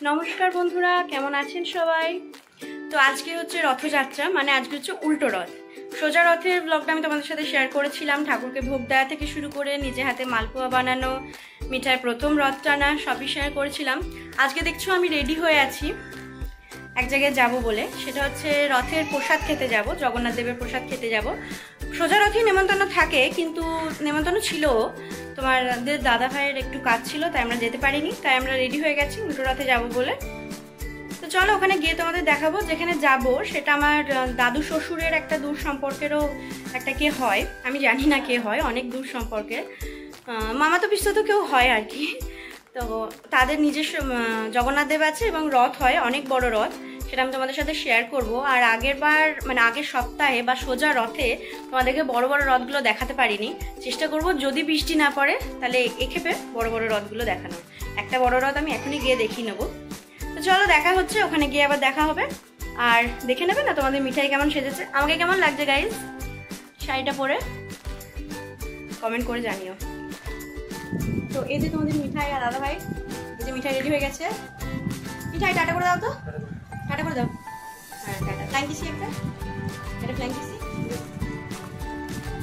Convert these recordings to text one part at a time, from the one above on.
नमस्कार बंधुरा केमन आছেন সবাই। তো আজকে হচ্ছে রথযাত্রা, মানে আজকে হচ্ছে উল্টো রথ। সোজা রথের ব্লগটা আমি তোমাদের সাথে শেয়ার করেছিলাম, ঠাকুরকে ভোগ দেওয়া থেকে শুরু করে নিজে হাতে মালপোয়া বানানো, মিঠাই প্রথম রথ টানা সবই শেয়ার করেছিলাম। আজকে দেখছো আমি রেডি হয়ে আছি এক জায়গায় যাব বলে, সেটা হচ্ছে রথের প্রসাদ খেতে যাব, জগন্নাথ দেবের প্রসাদ খেতে যাব। সোজা রথেই নেমন্তন্ন থাকে, কিন্তু নেমন্তন্ন ছিল তোমাদের দাদা ভাইয়ের একটু কাজ ছিল, তাই আমরা যেতে পারিনি, তাই আমরা রেডি হয়ে গেছি উল্টো রথে যাব বলে। তো চলো ওখানে গিয়ে তোমাদের দেখাবো। যেখানে যাব সেটা আমার দাদু শ্বশুরের একটা দূর সম্পর্কেরও একটা কে হয়, আমি জানি না কে হয়, অনেক দূর সম্পর্কের মামাতো পিসতো কেউ হয় আর কি। তো তাদের নিজস্ব জগন্নাথ দেব আছে এবং রথ হয়, অনেক বড় রথ, সেটা আমি তোমাদের সাথে শেয়ার করব। আর আগের সপ্তাহে বা সোজা রথে তোমাদেরকে বড় বড় রথগুলো দেখাতে পারিনি, চেষ্টা করব যদি বৃষ্টি না পড়ে তাহলে এক্ষেপে বড় বড় রথগুলো দেখানোর। একটা বড় রথ আমি এখনই গিয়ে দেখিয়ে নেবো। তো চলো দেখা হচ্ছে, ওখানে গিয়ে আবার দেখা হবে। আর দেখে নেবে না তোমাদের মিঠাই কেমন সেজেছে, আমাকে কেমন লাগছে গাইজ শাড়িটা পরে, কমেন্ট করে জানিও। তো এই যে তোমাদের মিঠাই আর দাদা ভাই, এই যে মিঠাই রেডি হয়ে গেছে। মিঠাই টাটা করে দাও, তো টাটা করে দাও। হ্যাঁ টাটা, ফ্ল্যাং কিসি একটা, এটা ফ্ল্যাং কিসি।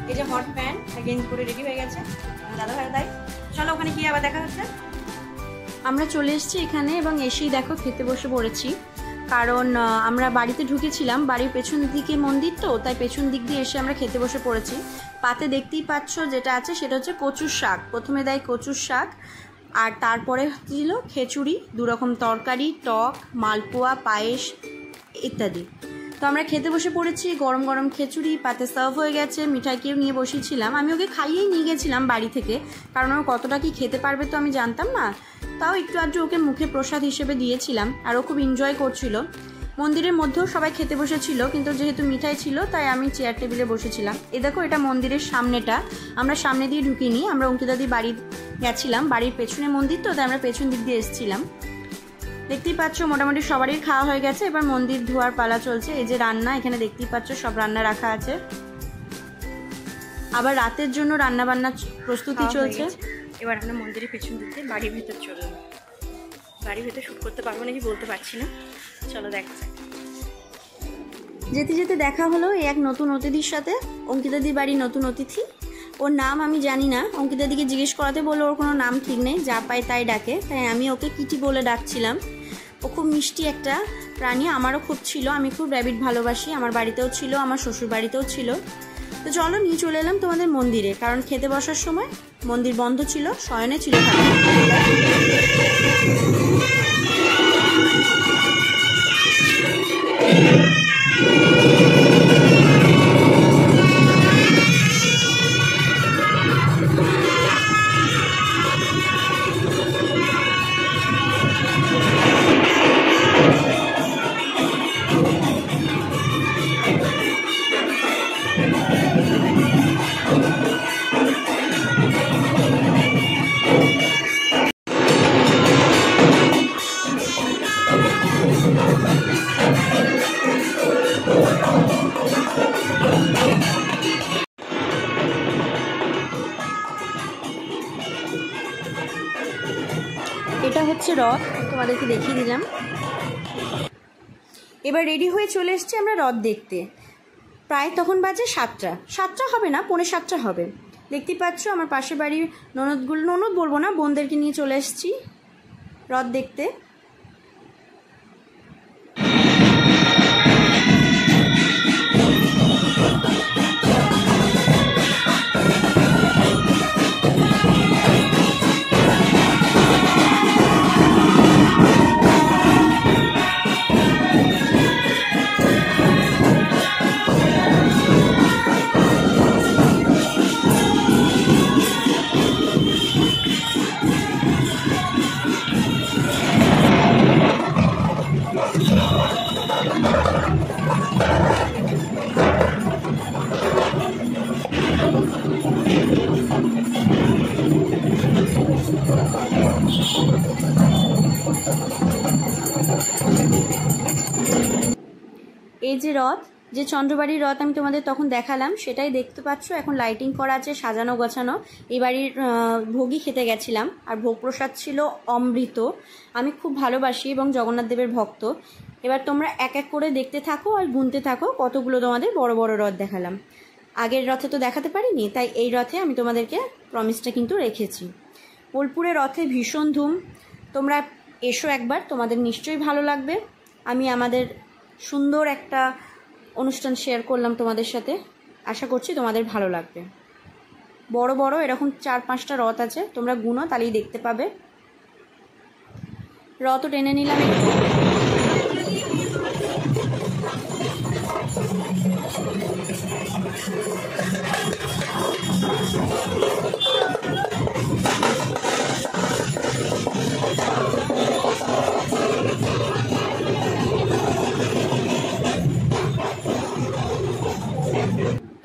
এই যে হট প্যান্ট গেঞ্জি পরে রেডি হয়ে গেছে দাদা ভাই তাই। চলো ওখানে গিয়ে আবার দেখা হচ্ছে। আমরা চলে এসেছি এখানে এবং এসেই দেখো খেতে বসে পড়েছি, কারণ আমরা বাড়িতে ঢুকেছিলাম, বাড়ির পেছন দিকে মন্দির, তো তাই পেছন দিক দিয়ে এসে আমরা খেতে বসে পড়েছি। পাতে দেখতেই পাচ্ছ যেটা আছে সেটা হচ্ছে কচুর শাক, প্রথমে দেয় কচুর শাক, আর তারপরে ছিল খিচুড়ি, দুরকম তরকারি, টক, মালপোয়া, পায়েস ইত্যাদি। তো আমরা খেতে বসে পড়েছি, গরম গরম খিচুড়ি পাতে সার্ভ হয়ে গেছে। মিঠাইকেও নিয়ে বসিয়েছিলাম, আমি ওকে খাইয়েই নিয়ে গেছিলাম বাড়ি থেকে, কারণ ও কতটা কি খেতে পারবে তো আমি জানতাম না, তাও একটু আধটু ওকে মুখে প্রসাদ হিসেবে দিয়েছিলাম, আর ও খুব এনজয় করছিল। মন্দিরের মধ্যেও সবাই খেতে বসেছিল, কিন্তু যেহেতু মিঠাই ছিল তাই আমি চেয়ার টেবিলে বসেছিলাম। এই দেখো এটা মন্দিরের সামনেটা, আমরা সামনে দিয়ে ঢুকিনি, আমরা অঙ্কিতাদি বাড়ি গেছিলাম, বাড়ির পেছনে মন্দির তো তাই আমরা পেছন দিক দিয়ে এসেছিলাম। দেখতেই পাচ্ছ মোটামুটি সবারই খাওয়া হয়ে গেছে, এবার মন্দির ধোয়ার পালা চলছে। এই যে রান্না, এখানে দেখতেই পাচ্ছ সব রান্না রাখা আছে, আবার রাতের জন্য রান্না বান্না প্রস্তুতি চলছে। এবার আমরা মন্দিরের পেছন দিকে বাড়ির ভেতর চললাম, বাড়ির ভেতর শুট করতে পারবো নাকি বলতে পারছি না, চলো দেখা যাক। যেতে যেতে দেখা হলো এক নতুন অতিথির সাথে, অঙ্কিতাদি বাড়ির নতুন অতিথি, ওর নাম আমি জানি না, অঙ্কিতাদিকে জিজ্ঞেস করাতে বললো ওর কোনো নাম ঠিক নেই, যা পায় তাই ডাকে, তাই আমি ওকে কিটি বলে ডাকছিলাম। ও খুব মিষ্টি একটা প্রাণী, আমারও খুব ছিল, আমি খুব র্যাবিট ভালোবাসি, আমার বাড়িতেও ছিল, আমার শ্বশুর বাড়িতেও ছিল। তো চলো নিয়ে চলে এলাম তোমাদের মন্দিরে, কারণ খেতে বসার সময় মন্দির বন্ধ ছিল, শয়নে ছিল এটা হচ্ছে রথ, তোমাদেরকে দেখিয়ে দিলাম। এবার রেডি হয়ে চলে এসেছি আমরা রথ দেখতে, প্রায় তখন বাজে 7টা হবে না, 6:45 হবে। দেখতেই পাচ্ছ আমার পাশের বাড়ির ননদ বলবো না, বোনদেরকে নিয়ে চলে এসেছি রথ দেখতে। এই যে রথ, যে চন্দ্রবাড়ির রথ আমি তোমাদের তখন দেখালাম সেটাই দেখতে পাচ্ছ। এখন লাইটিং করা আছে, সাজানো গোছানো। এই বাড়ির ভোগই খেতে গেছিলাম, আর ভোগ প্রসাদ ছিল অমৃত। আমি খুব ভালোবাসি এবং জগন্নাথ দেবের ভক্ত। এবার তোমরা এক এক করে দেখতে থাকো আর গুনতে থাকো কতগুলো তোমাদের বড় বড় রথ দেখালাম। আগের রথে তো দেখাতে পারিনি, তাই এই রথে আমি তোমাদেরকে প্রমিসটা কিন্তু রেখেছি। বোলপুরে রথে ভীষণ ধুম। তোমরা এসো একবার, তোমাদের নিশ্চয়ই ভালো লাগবে। আমি আমাদের সুন্দর একটা অনুষ্ঠান শেয়ার করলাম তোমাদের সাথে, আশা করছি তোমাদের ভালো লাগবে। বড় বড় এরকম 4-5টা রথ আছে, তোমরা গুনো তাহলেই দেখতে পাবে। রথও টেনে নিলাম একটু।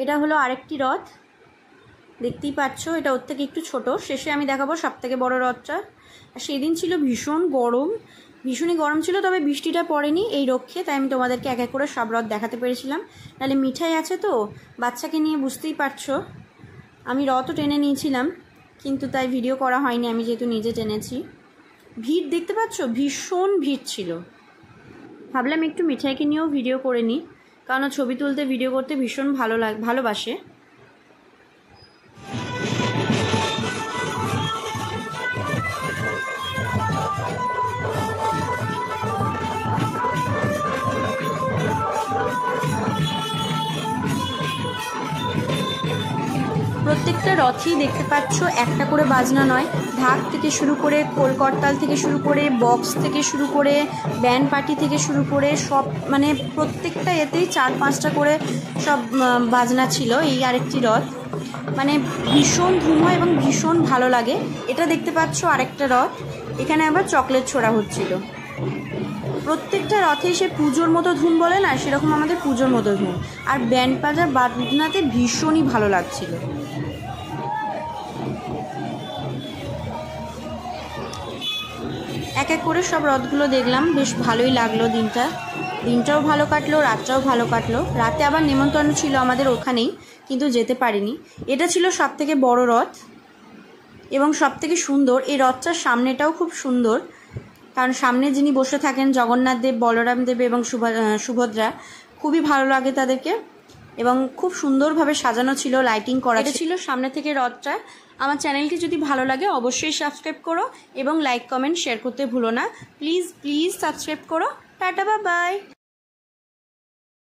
এটা হলো আরেকটি রথ, দেখতেই পাচ্ছ। এটা ওর থেকে একটু ছোট। শেষে আমি দেখাবো সব থেকে বড় রথটা। আর সেদিন ছিল ভীষণ গরম, ভীষণই গরম ছিল, তবে বৃষ্টিটা পড়েনি এই রক্ষে, তাই আমি তোমাদেরকে এক এক করে সব রথ দেখাতে পেরেছিলাম। নাহলে মিঠাই আছে তো, বাচ্চাকে নিয়ে বুঝতেই পারছো। আমি রথও টেনে নিয়েছিলাম, কিন্তু তাই ভিডিও করা হয়নি, আমি যেহেতু নিজে টেনেছি। ভিড় দেখতে পাচ্ছ, ভীষণ ভিড় ছিল। ভাবলাম একটু মিঠাইকে নিয়েও ভিডিও করে নিই, কারণ ছবি তুলতে ভিডিও করতে ভীষণ ভালোবাসে। প্রত্যেকটা রথেই দেখতে পাচ্ছ একটা করে বাজনা নয়, ঢাক থেকে শুরু করে, খোল করতাল থেকে শুরু করে, বক্স থেকে শুরু করে, ব্যান্ড পার্টি থেকে শুরু করে সব, মানে প্রত্যেকটা এতেই 4-5টা করে সব বাজনা ছিল। এই আরেকটি রথ, মানে ভীষণ ধুম হয় এবং ভীষণ ভালো লাগে। এটা দেখতে পাচ্ছ আরেকটা রথ, এখানে আবার চকলেট ছোড়া হচ্ছিল। প্রত্যেকটা রথে সে পুজোর মতো ধুম বলে না, সেরকম আমাদের পুজোর মতো ধুম। আর ব্যান্ড বাজা বাজনাতে ভীষণই ভালো লাগছিল। এক এক করে সব রথগুলো দেখলাম, বেশ ভালোই লাগলো। দিনটাও ভালো কাটলো, রাতটাও ভালো কাটলো। রাতে আবার নিমন্ত্রণ ছিল আমাদের ওখানেই, কিন্তু যেতে পারিনি। এটা ছিল সব থেকে বড় রথ এবং সব থেকে সুন্দর। এই রথটার সামনেটাও খুব সুন্দর, কারণ সামনে যিনি বসে থাকেন জগন্নাথ দেব, বলরাম দেব এবং সুভদ্রা, খুবই ভালো লাগে তাদেরকে এবং খুব সুন্দরভাবে সাজানো ছিল, লাইটিং করা ছিল সামনে থেকে রথটা। আমার চ্যানেলটি যদি ভালো লাগে অবশ্যই সাবস্ক্রাইব করো এবং লাইক কমেন্ট শেয়ার করতে ভুলো না। প্লিজ সাবস্ক্রাইব করো। Tata, bye bye.